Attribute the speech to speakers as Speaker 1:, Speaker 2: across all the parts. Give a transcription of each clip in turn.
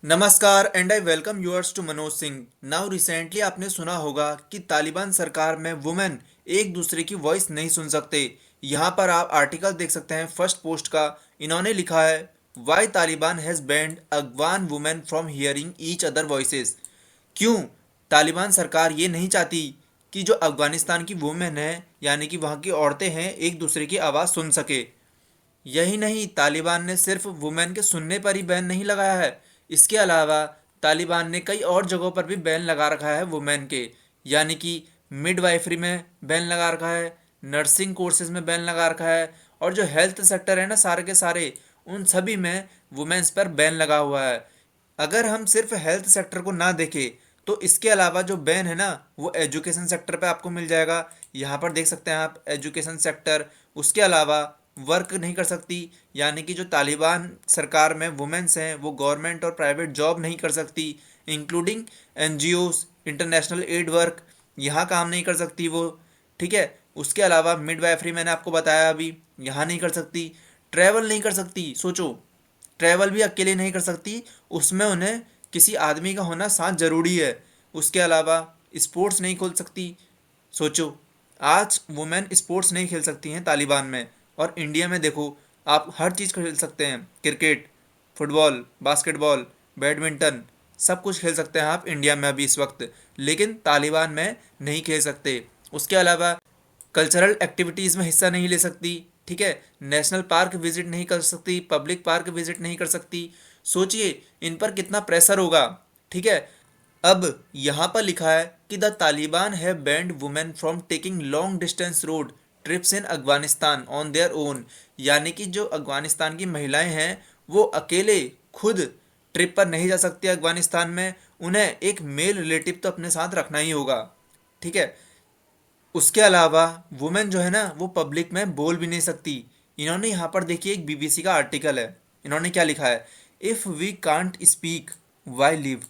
Speaker 1: नमस्कार and I welcome yours to Manoj Singh. Now recently आपने सुना होगा कि तालिबान सरकार में वुमेन एक दूसरे की वॉइस नहीं सुन सकते। यहाँ पर आप आर्टिकल देख सकते हैं फर्स्ट पोस्ट का। इन्होंने लिखा है why Taliban has banned Afghan women from hearing each other voices. क्यों तालिबान सरकार ये नहीं चाहती कि जो अफगानिस्तान की वुमेन है यानी कि वहाँ की औरतें हैं एक दूसरे की आवाज़ सुन सके। यही नहीं, तालिबान ने सिर्फ वुमेन के सुनने पर ही बैन नहीं लगाया है। इसके अलावा तालिबान ने कई और जगहों पर भी बैन लगा रखा है वुमेन के, यानी कि मिडवाइफरी में बैन लगा रखा है, नर्सिंग कोर्सेज में बैन लगा रखा है, और जो हेल्थ सेक्टर है ना सारे के सारे, उन सभी में वुमेन्स पर बैन लगा हुआ है। अगर हम सिर्फ हेल्थ सेक्टर को ना देखें तो इसके अलावा जो बैन है ना वो एजुकेशन सेक्टर पे आपको मिल जाएगा। यहाँ पर देख सकते हैं आप एजुकेशन सेक्टर। उसके अलावा वर्क नहीं कर सकती, यानी कि जो तालिबान सरकार में वुमेन्स हैं वो गवर्नमेंट और प्राइवेट जॉब नहीं कर सकती, including NGOs, international aid work, यहाँ काम नहीं कर सकती वो। ठीक है। उसके अलावा मिडवाइफरी मैंने आपको बताया अभी, यहाँ नहीं कर सकती। ट्रैवल नहीं कर सकती, सोचो, ट्रैवल भी अकेले नहीं कर सकती, उसमें उन्हें किसी आदमी का होना साथ ज़रूरी है। उसके अलावा स्पोर्ट्स नहीं खोल सकती। सोचो, आज वुमेन स्पोर्ट्स नहीं खेल सकती हैं तालिबान में। और इंडिया में देखो, आप हर चीज़ खेल सकते हैं, क्रिकेट, फुटबॉल, बास्केटबॉल, बैडमिंटन, सब कुछ खेल सकते हैं आप इंडिया में अभी इस वक्त, लेकिन तालिबान में नहीं खेल सकते। उसके अलावा कल्चरल एक्टिविटीज़ में हिस्सा नहीं ले सकती। ठीक है। नेशनल पार्क विजिट नहीं कर सकती, पब्लिक पार्क विजिट नहीं कर सकती। सोचिए इन पर कितना प्रेशर होगा। ठीक है। अब यहाँ पर लिखा है कि the Taliban have banned women from taking long distance road trips in Afghanistan on their own. यानी कि जो अफगानिस्तान की महिलाएं हैं वो अकेले खुद ट्रिप पर नहीं जा सकती अफगानिस्तान में, उन्हें एक मेल रिलेटिव तो अपने साथ रखना ही होगा। ठीक है। उसके अलावा वुमेन जो है ना वो पब्लिक में बोल भी नहीं सकती। इन्होंने यहाँ पर देखिए एक बीबीसी का आर्टिकल है। इन्होंने क्या लिखा है, if we can't speak why live.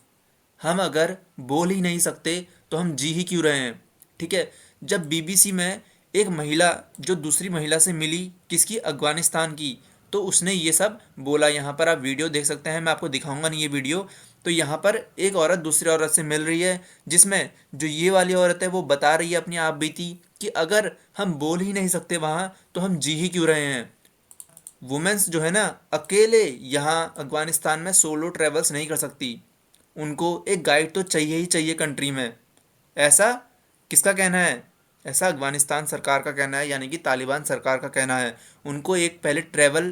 Speaker 1: हम अगर बोल ही नहीं सकते तो हम जी ही क्यों रहे हैं। ठीक है। जब बीबीसी में एक महिला जो दूसरी महिला से मिली, किसकी, अफगानिस्तान की, तो उसने ये सब बोला। यहाँ पर आप वीडियो देख सकते हैं, मैं आपको दिखाऊंगा नहीं ये वीडियो। तो यहाँ पर एक औरत दूसरी औरत से मिल रही है, जिसमें जो ये वाली औरत है वो बता रही है अपनी आप बीती कि अगर हम बोल ही नहीं सकते वहाँ तो हम जी ही क्यों रहे हैं। वुमेन्स जो है ना अकेले यहाँ अफगानिस्तान में सोलो ट्रेवल्स नहीं कर सकती, उनको एक गाइड तो चाहिए ही चाहिए कंट्री में। ऐसा किसका कहना है? ऐसा अफगानिस्तान सरकार का कहना है, यानी कि तालिबान सरकार का कहना है। उनको एक पहले ट्रैवल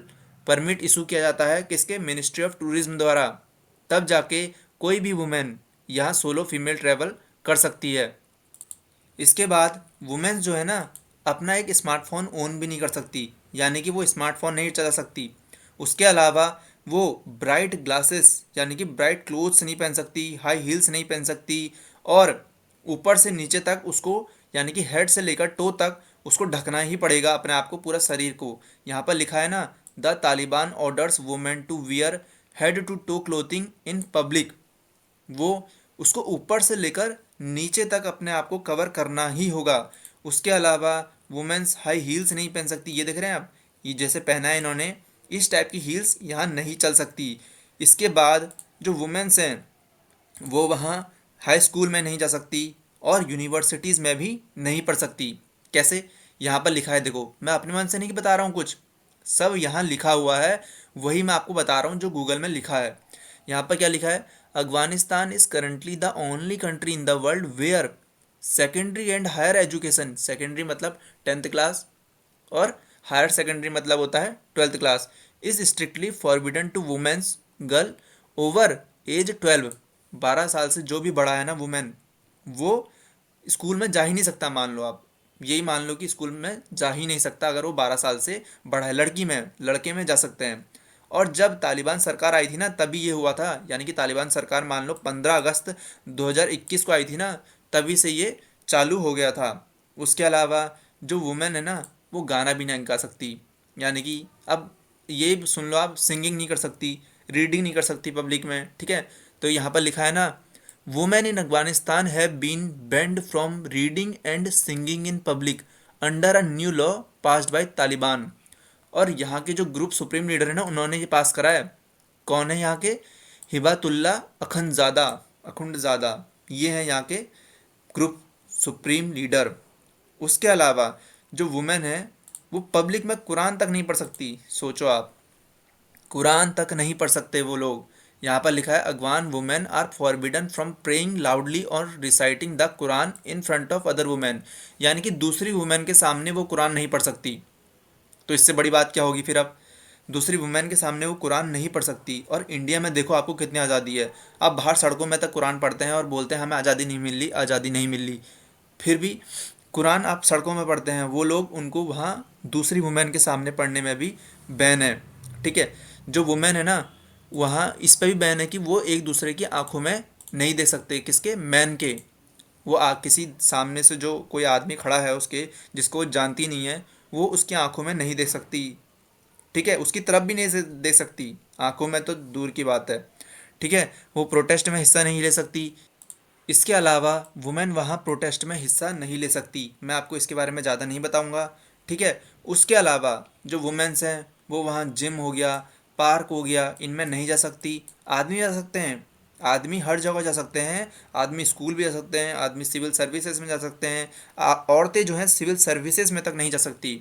Speaker 1: परमिट इशू किया जाता है, किसके, मिनिस्ट्री ऑफ टूरिज्म द्वारा। तब जाके कोई भी वुमेन यहाँ सोलो फीमेल ट्रैवल कर सकती है। इसके बाद वुमेन्स जो है ना अपना एक स्मार्टफोन ओन भी नहीं कर सकती, यानी कि वो स्मार्टफोन नहीं चला सकती। उसके अलावा वो ब्राइट ग्लासेस यानी कि ब्राइट क्लोथ्स नहीं पहन सकती, हाई हील्स नहीं पहन सकती, और ऊपर से नीचे तक उसको यानी कि हेड से लेकर टो तक उसको ढकना ही पड़ेगा अपने आप को, पूरा शरीर को। यहाँ पर लिखा है ना, the Taliban orders women to wear head to toe clothing in public. वो उसको ऊपर से लेकर नीचे तक अपने आप को कवर करना ही होगा। उसके अलावा वुमेन्स हाई हील्स नहीं पहन सकती। ये देख रहे हैं आप, ये जैसे पहना है इन्होंने, इस टाइप की हील्स यहाँ नहीं चल सकती। इसके बाद जो वुमेन्स हैं वो वहाँ हाई स्कूल में नहीं जा सकती और यूनिवर्सिटीज़ में भी नहीं पढ़ सकती। कैसे? यहाँ पर लिखा है, देखो, मैं अपने मन से नहीं बता रहा हूँ कुछ, सब यहाँ लिखा हुआ है, वही मैं आपको बता रहा हूँ जो गूगल में लिखा है। यहाँ पर क्या लिखा है, Afghanistan is currently the only country in the world where secondary and higher education, secondary मतलब 10th क्लास, और हायर सेकेंडरी मतलब होता है 12th class, is strictly forbidden to womens girl over age 12। 12 साल से जो भी बड़ा है ना वुमेन, वो स्कूल में जा ही नहीं सकता। मान लो आप, यही मान लो कि स्कूल में जा ही नहीं सकता अगर वो 12 साल से बड़ा है। लड़की में, लड़के में जा सकते हैं। और जब तालिबान सरकार आई थी ना तभी ये हुआ था, यानी कि तालिबान सरकार मान लो 15 अगस्त 2021 को आई थी ना, तभी से ये चालू हो गया था। उसके अलावा जो वुमेन है ना वो गाना भी नहीं गा सकती, यानी कि अब ये सुन लो आप, सिंगिंग नहीं कर सकती, रीडिंग नहीं कर सकती पब्लिक में। ठीक है। तो यहाँ पर लिखा है ना, women in Afghanistan have been banned from reading and singing in public under a new law passed by Taliban. और यहाँ के जो ग्रुप सुप्रीम लीडर है ना उन्होंने ये पास करा है। कौन है यहाँ के? हिबातुल्ला अखुंडज़ादा, ये हैं यहाँ के ग्रुप सुप्रीम लीडर। उसके अलावा जो वुमेन है वो पब्लिक में कुरान तक नहीं पढ़ सकती। सोचो आप, कुरान तक नहीं पढ़ सकते वो लोग। यहाँ पर लिखा है Afghan women are forbidden from praying loudly और reciting the Quran in front of other women, यानी कि दूसरी वुमेन के सामने वो कुरान नहीं पढ़ सकती। तो इससे बड़ी बात क्या होगी फिर? अब दूसरी वुमेन के सामने वो कुरान नहीं पढ़ सकती। और इंडिया में देखो आपको कितनी आज़ादी है, आप बाहर सड़कों में तक कुरान पढ़ते हैं और बोलते हैं हमें आज़ादी नहीं मिल रही, आज़ादी नहीं मिल रही। फिर भी कुरान आप सड़कों में पढ़ते हैं, वो लोग उनको वहाँ दूसरी वुमेन के सामने पढ़ने में भी बैन है। ठीक है, जो वुमेन है ना, वहाँ इस पे भी बैन है कि वो एक दूसरे की आंखों में नहीं देख सकते। किसके? मैन के। वो किसी सामने से जो कोई आदमी खड़ा है उसके, जिसको वो जानती नहीं है, वो उसकी आंखों में नहीं देख सकती। ठीक है, उसकी तरफ भी नहीं देख सकती, आंखों में तो दूर की बात है। ठीक है, वो प्रोटेस्ट में हिस्सा नहीं ले सकती। इसके अलावा वुमेन वहाँ प्रोटेस्ट में हिस्सा नहीं ले सकती। मैं आपको इसके बारे में ज़्यादा नहीं बताऊँगा। ठीक है, उसके अलावा जो वुमेन्स हैं वो वहाँ जिम हो गया, पार्क हो गया, इनमें नहीं जा सकती। आदमी जा सकते हैं, आदमी हर जगह जा सकते हैं। आदमी स्कूल भी जा सकते हैं, आदमी सिविल सर्विसेज में जा सकते हैं। औरतें जो हैं सिविल सर्विसेज में तक नहीं जा सकती।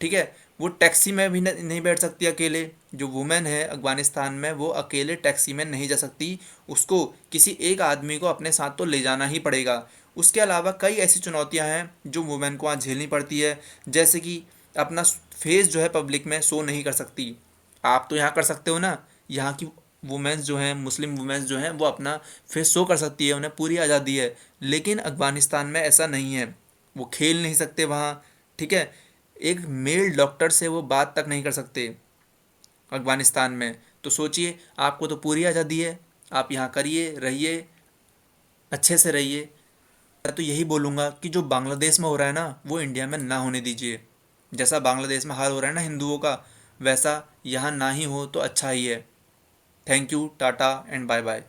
Speaker 1: ठीक है, वो टैक्सी में भी नहीं बैठ सकती अकेले। जो वुमेन है अफगानिस्तान में, वो अकेले टैक्सी में नहीं जा सकती। उसको किसी एक आदमी को अपने साथ तो ले जाना ही पड़ेगा। उसके अलावा कई ऐसी चुनौतियां हैं जो वुमेन को वहाँ झेलनी पड़ती है। जैसे कि अपना फेस जो है पब्लिक में शो नहीं कर सकती। आप तो यहाँ कर सकते हो ना, यहाँ की वुमेन्स जो हैं, मुस्लिम वुमेन्स जो हैं, वो अपना फेस शो कर सकती है, उन्हें पूरी आज़ादी है। लेकिन अफगानिस्तान में ऐसा नहीं है, वो खेल नहीं सकते वहाँ। ठीक है, एक मेल डॉक्टर से वो बात तक नहीं कर सकते अफगानिस्तान में। तो सोचिए, आपको तो पूरी आज़ादी है, आप यहाँ करिए, रहिए, अच्छे से रहिए। मैं तो यही बोलूँगा कि जो बांग्लादेश में हो रहा है ना, वो इंडिया में ना होने दीजिए। जैसा बांग्लादेश में हाल हो रहा है ना हिंदुओं का, वैसा यहाँ ना ही हो तो अच्छा ही है। Thank you, tata and bye bye.